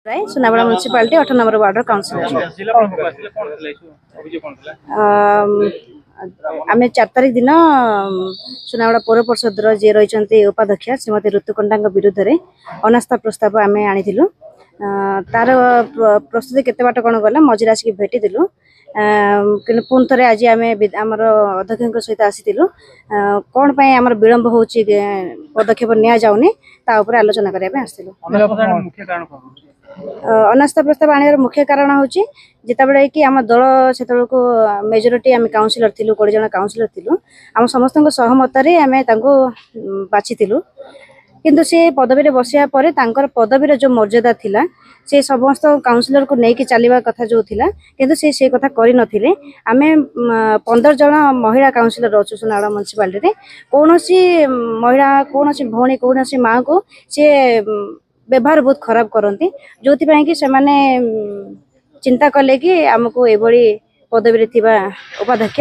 राय सुनाबड़ा municipality 8 number ward councillor आम 4 तारिख दिन सुनाबड़ा पौर परिषद जी रही उपाध्यक्ष श्रीमती ऋतुकंडा विरुद्ध में अनास्था प्रस्ताव आम आनी तार प्रस्तुति केते बाट कौन गला मझिरे आसिक भेटिलु कि पुणी थे आज आम अध्यक्ष सहित आसीलु कौन पाई आम विलंब हो पदक्षेप नि आलोचना करने आसलु। अनास्था प्रस्ताव आने मुख्य कारण हूँ जिते कि आम दल से मेजोरिटी आम काउंसिलर थिलु 20 जन काउंसिलर थिलु आम समस्त सहमत आम बाछिलु किंतु से पदवी बसिया पर पदवीर जो मर्यादा थिला से समस्त काउंसिलर को लेकिन चलवा कथा जो थिला किंतु से कथा करि नथिले आमे 15 जन महिला काउंसिलर अच्छु सुनाबड़ा म्युनिसिपालिटी कौन महिला कौन भौणी कौन माँ को सी व्यवहार बहुत खराब करती जो कि से चिंता कले कि आमको एभली पदवी उपाध्यक्ष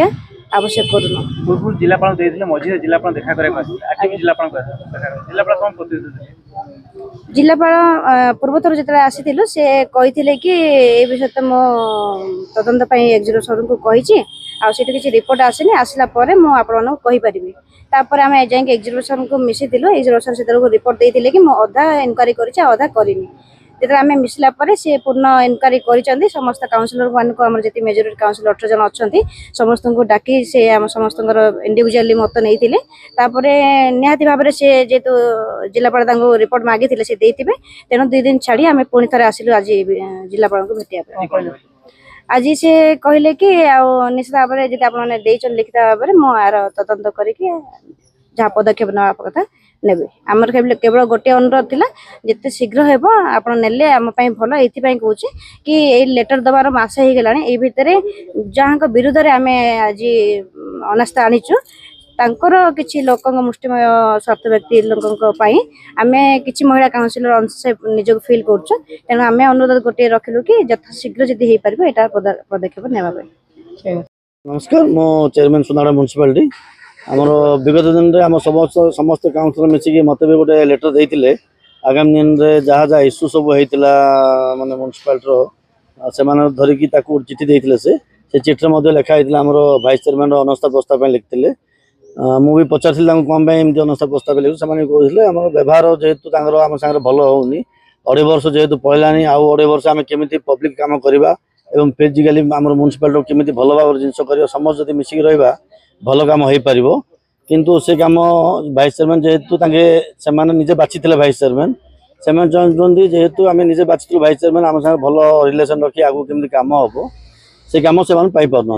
आवश्यक करूँ पूर्व जिलापाल मझे जिलापाल देखा जिलापाल पूर्व थर जो आसी से कही कि ये विषय तो मो तदंत एक्जिक्यूटिव सर को कही किसी रिपोर्ट आसनी आसला मुझे तापर आम जाए एक्जिक्यूटिव सर को मिशीलु एक्जिक्यूटिव सर से रिपोर्ट देते कि मुझे अधा इनक्वारी करधा करनी जो आम मिसला सी पूर्ण इनक्वारी कर समस्त काउंसिलर मान जी मेजोरिटी काउंसिलर 18 जन अच्छा समस्त को डाकी से आम समस्त इंडिविजुअली मत नहीं निहाती भाव में सी जेहेतु जिलापाल रिपोर्ट मागी से देते तेणु 2 दिन छाड़ी आम पुणी थे आसिलु आज जिलापाल को भेटा आज से कहले कि निश्चित भाव में जी आप लिखित भाव में मुझे तदंत करके जहाँ पदक्षेप ना कथा ने आमर केवल गोटे अनुरोध थिला जिते शीघ्र हेबो आपण नेले आम पई भलो एथि पई कहूँ कि ए लेटर दबार मास हो गलानी ए भितर जहाँ विरुद्ध रे आमे आज अनास्था आनीचु तांकर किछि लोक मुष्टिमय स्वार्थ व्यक्ति लोक आमे किछि महिला काउंसिलर अंश निजक फील करछु तेणु आमे अनुरोध गोटे रखिलु कि यथा शीघ्र जदि हेई परबो एटा पदक्षेप नेबा पई। नमस्कार मो चेयरमैन सुनाबड़ा म्युनिसिपालिटी आमर विगत दिन में आम समस्त काउंसिलर मिसिकी मत भी गोटे लेटर देते आगामी दिन में जहाँ जहाँ इश्यू सब होता मानने म्युनिसिपालिटी से धरिकी चिठी देते से चिठी लिखाई आम भाइस चेयरमैन अनास्था प्रस्ताव लिखते मुझे पचारि कौन एमती अनास्था प्रस्ताव लिखु से कहते आम व्यवहार जेहेतु आम सागर भल होनी 2.5 वर्ष जेहेतु पड़ानी आउ 2.5 वर्ष आम केमी पब्लिक काम करवा और फिजिकाली आम म्युनिसिपालिटी केमी भल भाव जिन कर समस्त जब मिसिक रहा भल काम हो पार किंतु से काम भाइस चेयरमैन जेहेतु से निजे बाछी भाइस चेयरमैन से चाहते जेहेतु आम निजे बाछी भाइस चेयरमैन आम साथ भल रिलेसन रखी आगे केमी कम हम से कम से पाई पार ना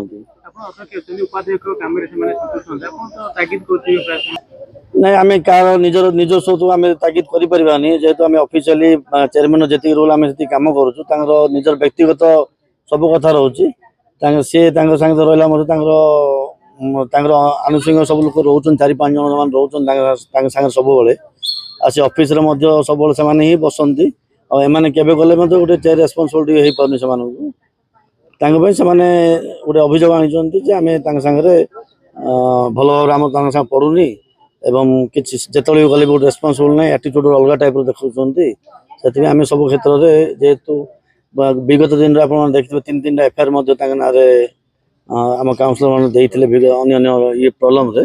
आम कार निजर निजस्व तो आम तागिद करें जेहेतु आम ऑफिशियली चेयरमैन जी रोल आम जी कम करूँ निजर व्यक्तिगत सब कथा रोचे सी सागे रहा आनुषंगिक सब लोग रोच 4-5 जन रोच सब आसी ऑफिस सब ही बसती और एम के गले गोटे चेयर रेस्पॉन्सिबिलिटी हो पार्नी से गोटे अभियोग आनी आम सागे भल भाव आम पढ़ुनी एवं किसी जिते गले गोटे रेस्पॉन्सिबल ना एटीट्यूड अलग टाइप देखते से आम सब क्षेत्र में जेहेतु विगत दिन में आप देखते 3-3 एफआईआर ना आम काउंसिलर मैंने देते अन्य ये प्रॉब्लम रे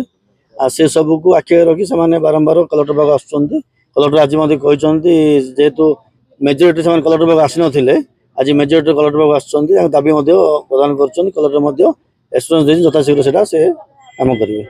से सब को आखि रखी से बारंबार कलेक्टर पाक आसुँच कलेक्टर आज कहते जेहेतु मेजोरिटी से कलेक्टर पाक आसी ना आज मेजोरिटी कलेक्टर पाक आसुँच दाबी प्रदान कर कलेक्टर एश्योरेंस यथाशीघ्र से काम करेंगे।